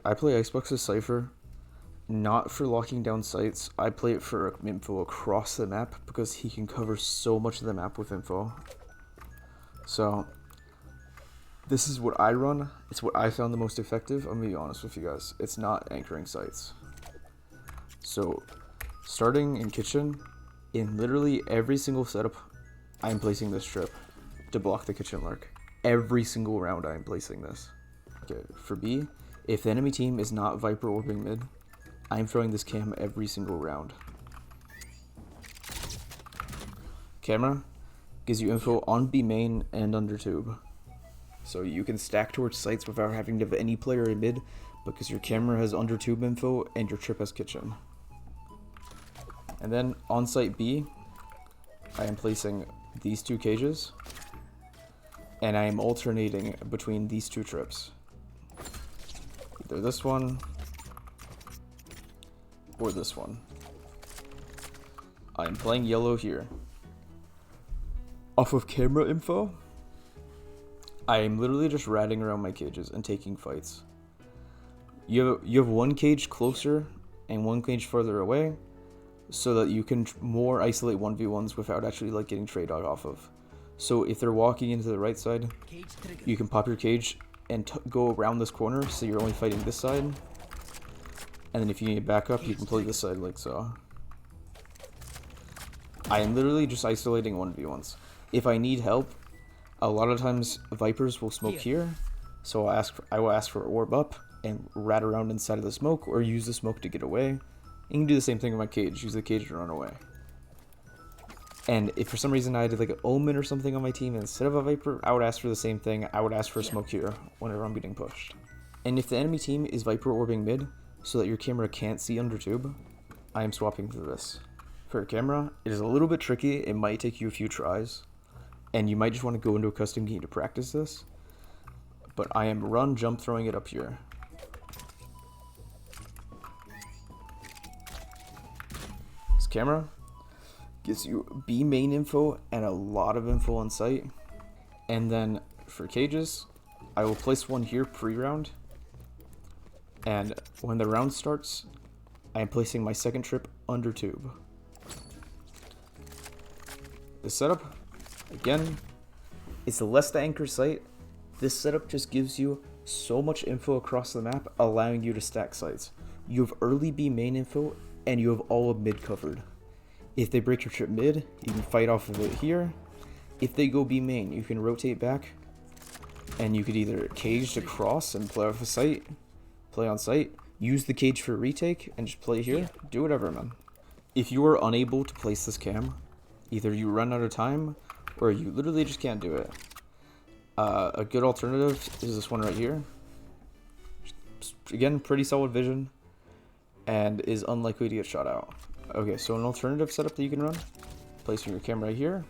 I play Icebox as Cypher, not for locking down sites. I play it for info across the map because he can cover so much of the map with info. So, this is what I run. It's what I found the most effective. I'm gonna be honest with you guys. It's not anchoring sites. So, starting in kitchen, in literally every single setup, I'm placing this trip to block the kitchen lurk. Every single round I am placing this. Okay, for B, if the enemy team is not Viper orbing mid, I'm throwing this cam every single round. Camera gives you info on B main and under tube. So you can stack towards sites without having to have any player in mid because your camera has under tube info and your trip has kitchen. And then on site B, I am placing these two cages and I am alternating between these two trips. Either this one or this one. I am playing yellow here. Off of camera info, I am literally just ratting around my cages and taking fights. You have one cage closer and one cage further away, so that you can more isolate 1v1s without actually like getting trade dog off of. So if they're walking into the right side, you can pop your cage and go around this corner, so you're only fighting this side. And then if you need backup, you can play this side like so. I am literally just isolating 1v1s. If I need help, a lot of times Vipers will smoke here, so I will ask for orb up and rat around inside of the smoke or use the smoke to get away. You can do the same thing with my cage, use the cage to run away. And if for some reason I had like an Omen or something on my team instead of a Viper, I would ask for the same thing. I would ask for a smoke here whenever I'm getting pushed. And if the enemy team is Viper orbing mid, so that your camera can't see under tube, I am swapping to this. For a camera, it is a little bit tricky. It might take you a few tries, and you might just want to go into a custom game to practice this. But I am run jump throwing it up here. This camera gives you B main info and a lot of info on site. And then for cages, I will place one here pre-round. And when the round starts, I am placing my second trip under tube. The setup, again, it's less the anchor site. This setup just gives you so much info across the map, allowing you to stack sites. You have early B main info, and you have all of mid covered. If they break your trip mid, you can fight off of it here. If they go B main, you can rotate back, and you could either cage to cross and play off a site, play on site, use the cage for retake, and just play here. Do whatever, man. If you are unable to place this cam, either you run out of time, or you literally just can't do it. A good alternative is this one right here. Again, pretty solid vision, and is unlikely to get shot out. Okay, so an alternative setup that you can run, placing your camera right here,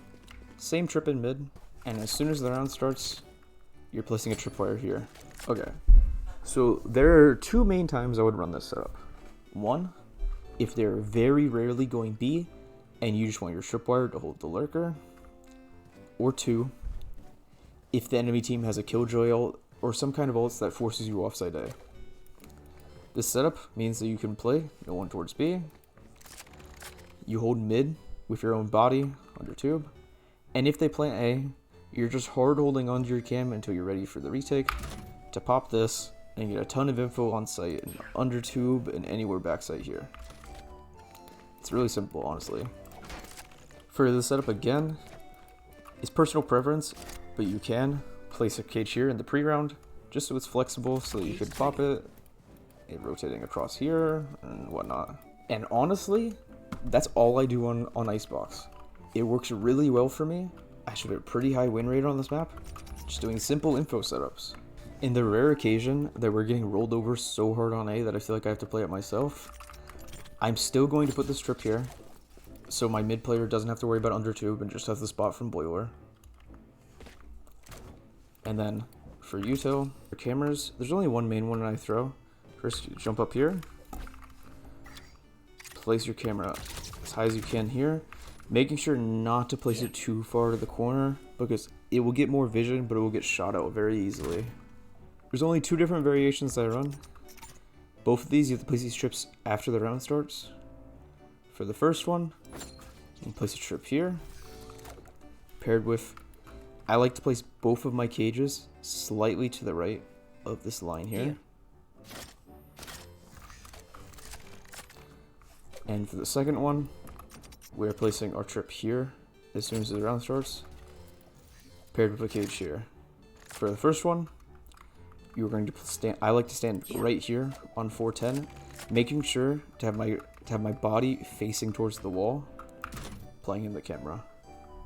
same trip in mid, and as soon as the round starts, you're placing a tripwire here. Okay, so there are two main times I would run this setup. One, if they're very rarely going B, and you just want your tripwire to hold the lurker. Or two, if the enemy team has a killjoy ult or some kind of ults that forces you offside A. This setup means that you can play no one towards B. You hold mid with your own body under tube. And if they plant A, you're just hard holding onto your cam until you're ready for the retake to pop this and get a ton of info on site and under tube and anywhere backside here. It's really simple, honestly. For the setup again, it's personal preference, but you can place a cage here in the pre-round just so it's flexible so that you can pop it, rotating across here and whatnot. And honestly, that's all I do on Icebox. It works really well for me. I should have a pretty high win rate on this map, just doing simple info setups. In the rare occasion that we're getting rolled over so hard on A that I feel like I have to play it myself, I'm still going to put this trip here, so my mid player doesn't have to worry about under tube and just has the spot from boiler. And then for util, for cameras, there's only one main one I throw. First, you jump up here, place your camera as high as you can here, making sure not to place it too far to the corner because it will get more vision, but it will get shot out very easily. There's only two different variations that I run. Both of these, you have to place these trips after the round starts. For the first one, you place a trip here, paired with, I like to place both of my cages slightly to the right of this line here. And for the second one, we're placing our trip here as soon as the round starts, paired with a cage here. For the first one, you're going to stand. I like to stand right here on 410, making sure to have my body facing towards the wall, playing in the camera.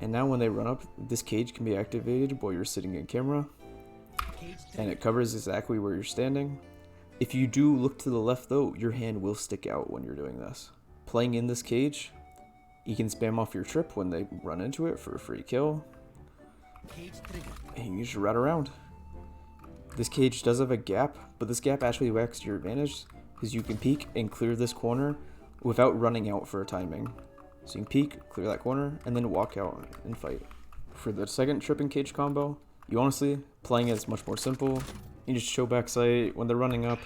And now when they run up, this cage can be activated while you're sitting in camera, and it covers exactly where you're standing. If you do look to the left though, your hand will stick out when you're doing this. Playing in this cage, you can spam off your trip when they run into it for a free kill, and you just run around. This cage does have a gap, but this gap actually works to your advantage because you can peek and clear this corner without running out for a timing. So you can peek, clear that corner, and then walk out and fight. For the second trip and cage combo, you honestly, playing it is much more simple. You just show back sight. When they're running up,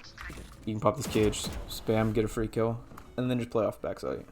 you can pop this cage, spam, get a free kill, and then just play off back sight.